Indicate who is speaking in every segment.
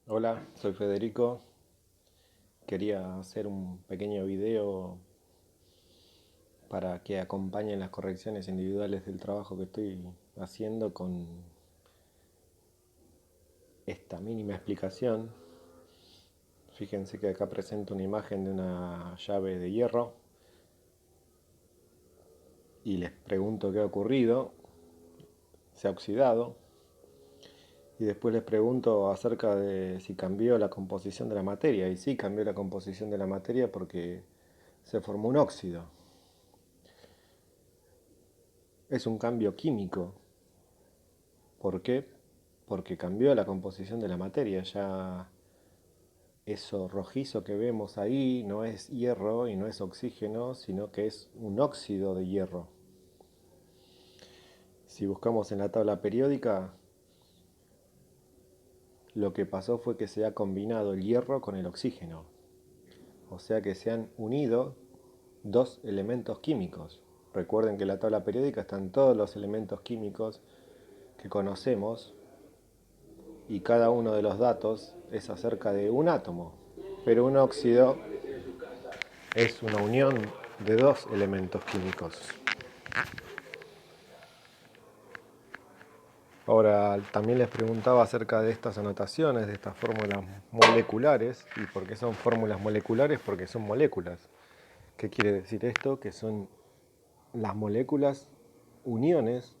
Speaker 1: Hola, soy Federico. Quería hacer un pequeño video para que acompañen las correcciones individuales del trabajo que estoy haciendo con esta mínima explicación. Fíjense que acá presento una imagen de una llave de hierro y les pregunto qué ha ocurrido. Se ha oxidado. Y después les pregunto acerca de si cambió la composición de la materia. Y sí, cambió la composición de la materia porque se formó un óxido. Es un cambio químico. ¿Por qué? Porque cambió la composición de la materia. Ya eso rojizo que vemos ahí no es hierro y no es oxígeno, sino que es un óxido de hierro. Si buscamos en la tabla periódica, lo que pasó fue que se ha combinado el hierro con el oxígeno. O sea que se han unido dos elementos químicos. Recuerden que en la tabla periódica están todos los elementos químicos que conocemos y cada uno de los datos es acerca de un átomo. Pero un óxido es una unión de dos elementos químicos. Ahora, también les preguntaba acerca de estas anotaciones, de estas fórmulas moleculares. ¿Y por qué son fórmulas moleculares? Porque son moléculas. ¿Qué quiere decir esto? Que son las moléculas uniones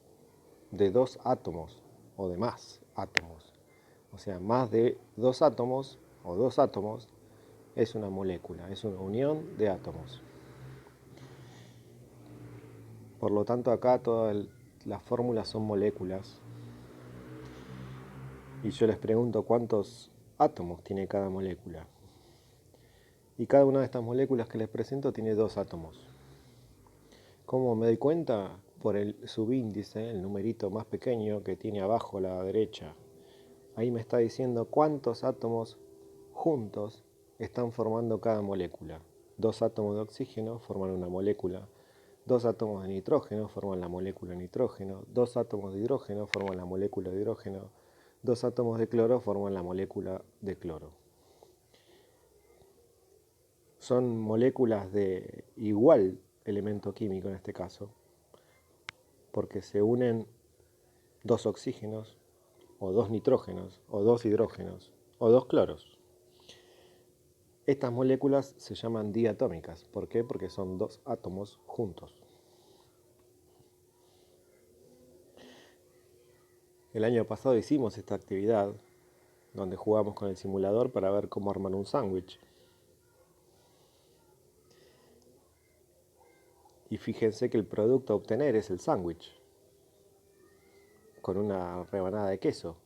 Speaker 1: de dos átomos o de más átomos. O sea, más de dos átomos o dos átomos es una molécula, es una unión de átomos. Por lo tanto, acá todas las fórmulas son moléculas. Y yo les pregunto cuántos átomos tiene cada molécula. Y cada una de estas moléculas que les presento tiene dos átomos. ¿Cómo me doy cuenta? Por el subíndice, el numerito más pequeño que tiene abajo a la derecha. Ahí me está diciendo cuántos átomos juntos están formando cada molécula. Dos átomos de oxígeno forman una molécula. Dos átomos de nitrógeno forman la molécula nitrógeno. Dos átomos de hidrógeno forman la molécula de hidrógeno. Dos átomos de cloro forman la molécula de cloro. Son moléculas de igual elemento químico en este caso, porque se unen dos oxígenos, o dos nitrógenos, o dos hidrógenos, o dos cloros. Estas moléculas se llaman diatómicas. ¿Por qué? Porque son dos átomos juntos. El año pasado hicimos esta actividad donde jugamos con el simulador para ver cómo armar un sándwich. Y fíjense que el producto a obtener es el sándwich, con una rebanada de queso.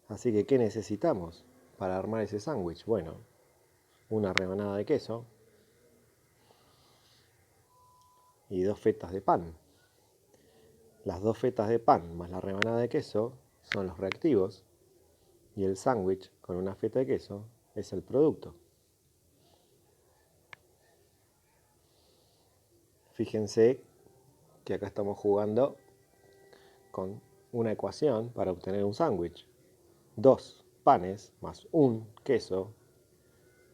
Speaker 1: Así que, ¿qué necesitamos para armar ese sándwich? Bueno, una rebanada de queso y dos fetas de pan. Las dos fetas de pan más la rebanada de queso son los reactivos y el sándwich con una feta de queso es el producto. Fíjense que acá estamos jugando con una ecuación para obtener un sándwich. Dos panes más un queso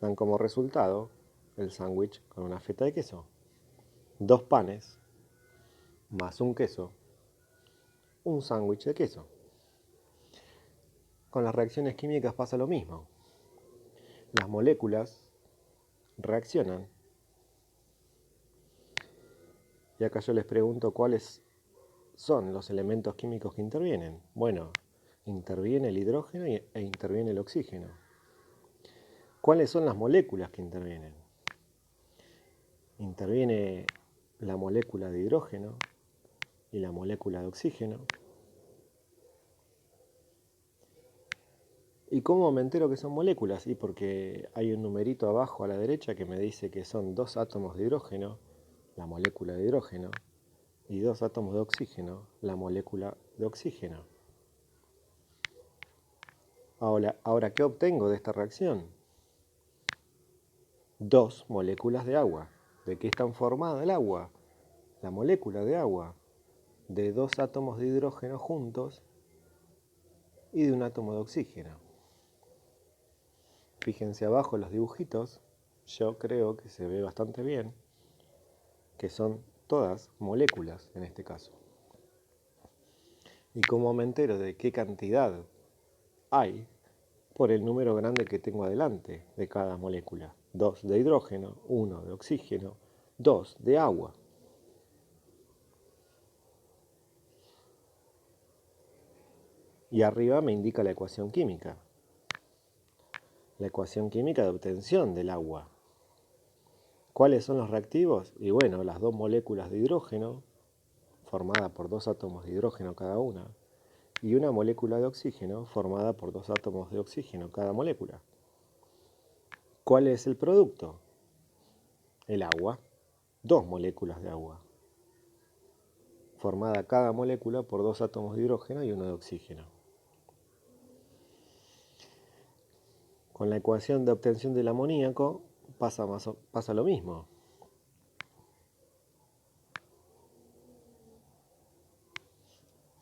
Speaker 1: dan como resultado el sándwich con una feta de queso. Dos panes más un queso, un sándwich de queso. Con las reacciones químicas pasa lo mismo. Las moléculas reaccionan. Y acá yo les pregunto cuáles son los elementos químicos que intervienen. Bueno, interviene el hidrógeno e interviene el oxígeno. ¿Cuáles son las moléculas que intervienen? Interviene la molécula de hidrógeno y la molécula de oxígeno. ¿Y cómo me entero que son moléculas? Y porque hay un numerito abajo a la derecha que me dice que son dos átomos de hidrógeno, la molécula de hidrógeno, y dos átomos de oxígeno, la molécula de oxígeno. Ahora, ¿qué obtengo de esta reacción? Dos moléculas de agua. ¿De qué están formadas el agua? La molécula de agua, de dos átomos de hidrógeno juntos y de un átomo de oxígeno. Fíjense abajo los dibujitos, yo creo que se ve bastante bien, que son todas moléculas en este caso. ¿Y cómo me entero de qué cantidad hay? Por el número grande que tengo adelante de cada molécula. 2 de hidrógeno, 1 de oxígeno, 2 de agua. Y arriba me indica la ecuación química. La ecuación química de obtención del agua. ¿Cuáles son los reactivos? Y bueno, las dos moléculas de hidrógeno, formada por 2 átomos de hidrógeno cada una, y una molécula de oxígeno, formada por 2 átomos de oxígeno cada molécula. ¿Cuál es el producto? El agua. 2 moléculas de agua, formada cada molécula por 2 átomos de hidrógeno y uno de oxígeno. Con la ecuación de obtención del amoníaco pasa lo mismo.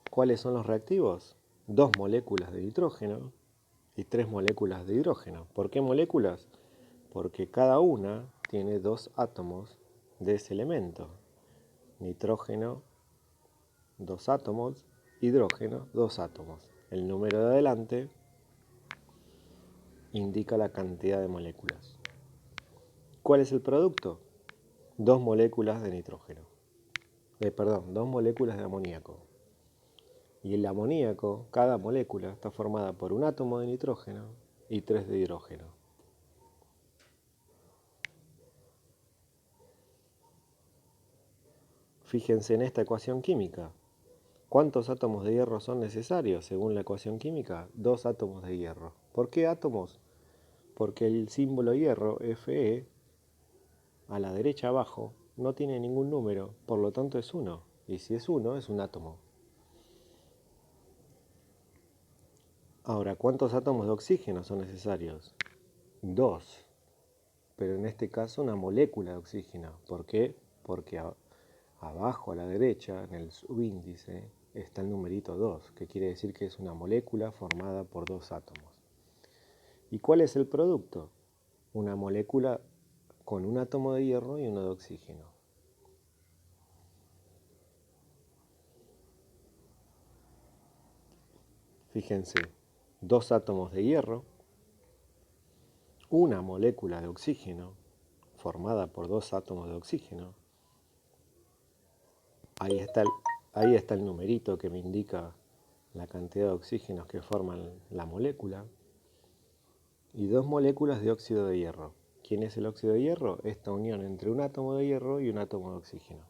Speaker 1: ¿Cuáles son los reactivos? 2 moléculas de nitrógeno y 3 moléculas de hidrógeno. ¿Por qué moléculas? Porque cada una tiene 2 átomos de ese elemento. Nitrógeno, 2 átomos, hidrógeno, 2 átomos. El número de adelante indica la cantidad de moléculas. ¿Cuál es el producto? 2 moléculas de nitrógeno. 2 moléculas de amoníaco. Y el amoníaco, cada molécula está formada por un átomo de nitrógeno y 3 de hidrógeno. Fíjense en esta ecuación química. ¿Cuántos átomos de hierro son necesarios según la ecuación química? 2 átomos de hierro. ¿Por qué átomos? Porque el símbolo hierro, Fe, a la derecha abajo, no tiene ningún número, por lo tanto es 1. Y si es 1, es un átomo. Ahora, ¿cuántos átomos de oxígeno son necesarios? 2. Pero en este caso una molécula de oxígeno. ¿Por qué? Porque abajo a la derecha, en el subíndice, está el numerito 2, que quiere decir que es una molécula formada por 2 átomos. ¿Y cuál es el producto? Una molécula con un átomo de hierro y uno de oxígeno. Fíjense, 2 átomos de hierro, una molécula de oxígeno formada por 2 átomos de oxígeno. Ahí está el numerito que me indica la cantidad de oxígenos que forman la molécula. Y 2 moléculas de óxido de hierro. ¿Quién es el óxido de hierro? Esta unión entre un átomo de hierro y un átomo de oxígeno.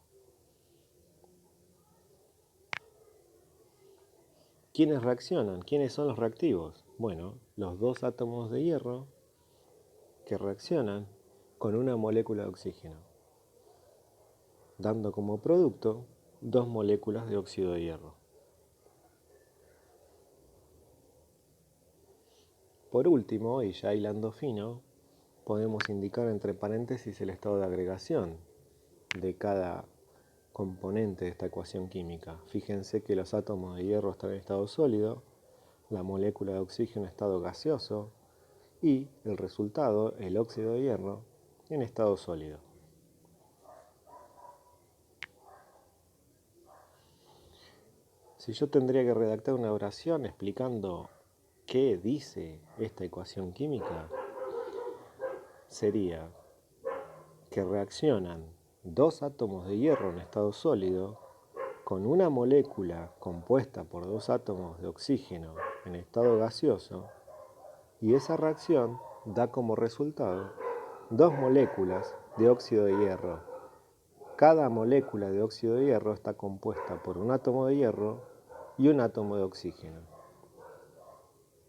Speaker 1: ¿Quiénes reaccionan? ¿Quiénes son los reactivos? Bueno, los 2 átomos de hierro que reaccionan con una molécula de oxígeno, dando como producto 2 moléculas de óxido de hierro. Por último, y ya hilando fino, podemos indicar entre paréntesis el estado de agregación de cada componente de esta ecuación química. Fíjense que los átomos de hierro están en estado sólido, la molécula de oxígeno en estado gaseoso y el resultado, el óxido de hierro, en estado sólido. Si yo tendría que redactar una oración explicando qué dice esta ecuación química, sería que reaccionan 2 átomos de hierro en estado sólido con una molécula compuesta por 2 átomos de oxígeno en estado gaseoso, y esa reacción da como resultado 2 moléculas de óxido de hierro. Cada molécula de óxido de hierro está compuesta por un átomo de hierro y un átomo de oxígeno.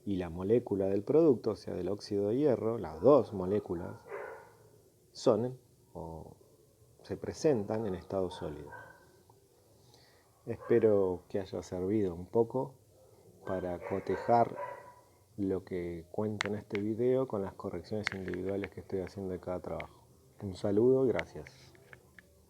Speaker 1: Y la molécula del producto, o sea, del óxido de hierro, las 2 moléculas, son o se presentan en estado sólido. Espero que haya servido un poco para cotejar lo que cuento en este video con las correcciones individuales que estoy haciendo de cada trabajo. Un saludo y gracias.